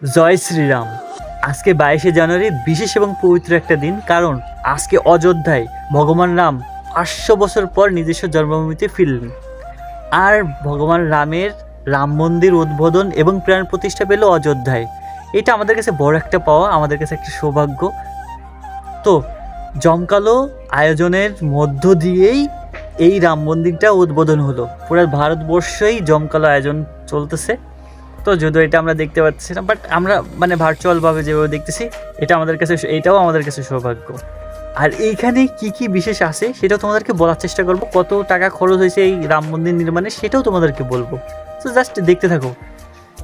জয় শ্রীরাম। আজকে 22শে জানুয়ারি বিশেষ এবং পবিত্র একটা দিন, কারণ আজকে অযোধ্যায় ভগবান রাম 500 বছর পর নিজস্ব জন্মভূমিতে ফিরলেন। আর ভগবান রামের রাম মন্দির উদ্বোধন এবং প্রাণ প্রতিষ্ঠা পেল অযোধ্যায়। এটা আমাদের কাছে বড় একটা পাওয়া, আমাদের কাছে একটা সৌভাগ্য। তো জমকালো আয়োজনের মধ্য দিয়েই এই রাম মন্দিরটা উদ্বোধন হলো। পুরো ভারতবর্ষেই জমকালো আয়োজন চলতেছে। তো যদিও এটা আমরা দেখতে পাচ্ছি না, বাট আমরা মানে ভার্চুয়ালভাবে যেভাবে দেখতেছি, এটাও আমাদের কাছে সৌভাগ্য। আর এইখানে কি কি বিশেষ আছে সেটাও তোমাদেরকে বলার চেষ্টা করব। কত টাকা খরচ হয়েছে এই রাম মন্দির নির্মাণে সেটাও তোমাদেরকে বলবো। তো জাস্ট দেখতে থাকো।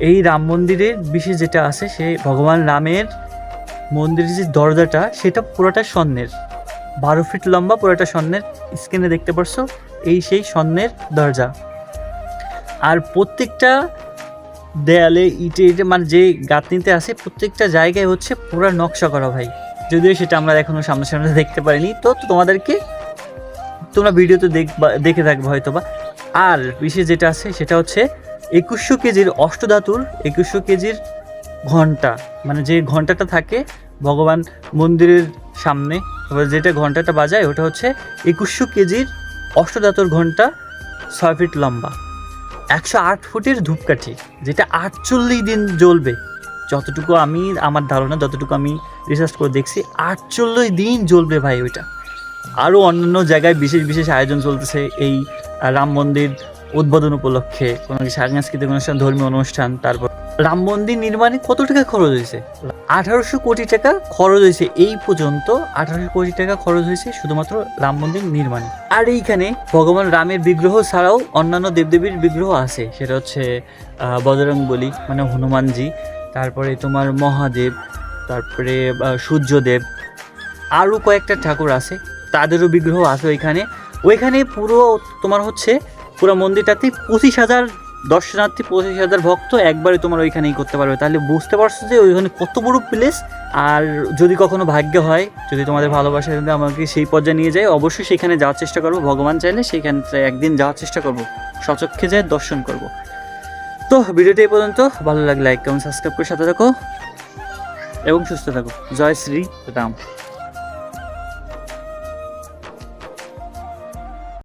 এই রাম মন্দিরের বিশেষ যেটা আছে, সে ভগবান রামের মন্দিরের যে দরজাটা সেটা পুরোটা স্বর্ণের, 12 ফিট লম্বা, পুরোটা স্বর্ণের। স্ক্রিনে দেখতে পারছো, এই সেই স্বর্ণের দরজা। আর প্রত্যেকটা দেয়ালে ইটে মানে যে গাঁথনিতে আছে, প্রত্যেকটা জায়গায় হচ্ছে পুরো নকশা করা ভাই। যদিও সেটা আমরা এখনো সামনে দেখতে পারিনি, তো তোমাদেরকে তোমরা ভিডিওতে দেখে থাকবে হয়তো বা। আর বিশেষ যেটা আছে সেটা হচ্ছে 2100 কেজির অষ্টধাতুর 2100 কেজির ঘন্টা, মানে যে ঘন্টাটা থাকে ভগবান মন্দিরের সামনে, যেটা ঘন্টাটা বাজায় ওটা হচ্ছে 2100 কেজির অষ্টধাতুর ঘন্টা, 6 ফিট লম্বা, 108 ফুটের ধূপকাঠি, যেটা 48 দিন জ্বলবে। যতটুকু আমার ধারণা, যতটুকু আমি রিসার্চ করে দেখছি, 48 দিন জ্বলবে ভাই ওইটা। আরও অন্যান্য জায়গায় বিশেষ আয়োজন চলতেছে এই রাম মন্দির উদ্বোধন উপলক্ষে, কোনো সাংস্কৃতিক অনুষ্ঠান, ধর্মীয় অনুষ্ঠান। তারপর রাম মন্দির নির্মাণে কত টাকা খরচ হয়েছে? 1800 কোটি টাকা খরচ হয়েছে। এই পর্যন্ত 1800 কোটি টাকা খরচ হয়েছে শুধুমাত্র রাম মন্দির নির্মাণে। আর এইখানে ভগবান রামের বিগ্রহ ছাড়াও অন্যান্য দেবদেবীর বিগ্রহ আছে। সেটা হচ্ছে বজরংবলী মানে হনুমানজি, তারপরে তোমার মহাদেব, তারপরে সূর্যদেব, আরও কয়েকটা ঠাকুর আছে, তাদেরও বিগ্রহ আছে ওইখানে পুরো তোমার হচ্ছে পুরো মন্দিরটাতে 25,000 দর্শনার্থী, 25,000 ভক্ত একবারে তোমার ওইখানেই করতে পারবে। তাহলে বুঝতে পারছো যে ওইখানে কত বড় প্লেস। আর যদি কখনো ভাগ্য হয়, যদি তোমাদের ভালোবাসা যদি আমাকে সেই পর্যায়ে নিয়ে যায়, অবশ্যই সেখানে যাওয়ার চেষ্টা করবো। ভগবান চাইলে সেখানে একদিন যাওয়ার চেষ্টা করবো, সচক্ষে যায় দর্শন করব। তো ভিডিওটি এই পর্যন্ত। ভালো লাগলে লাইক, কমেন্ট, সাবস্ক্রাইব করে সাথে থাকো এবং সুস্থ থাকো। জয় শ্রী রাম।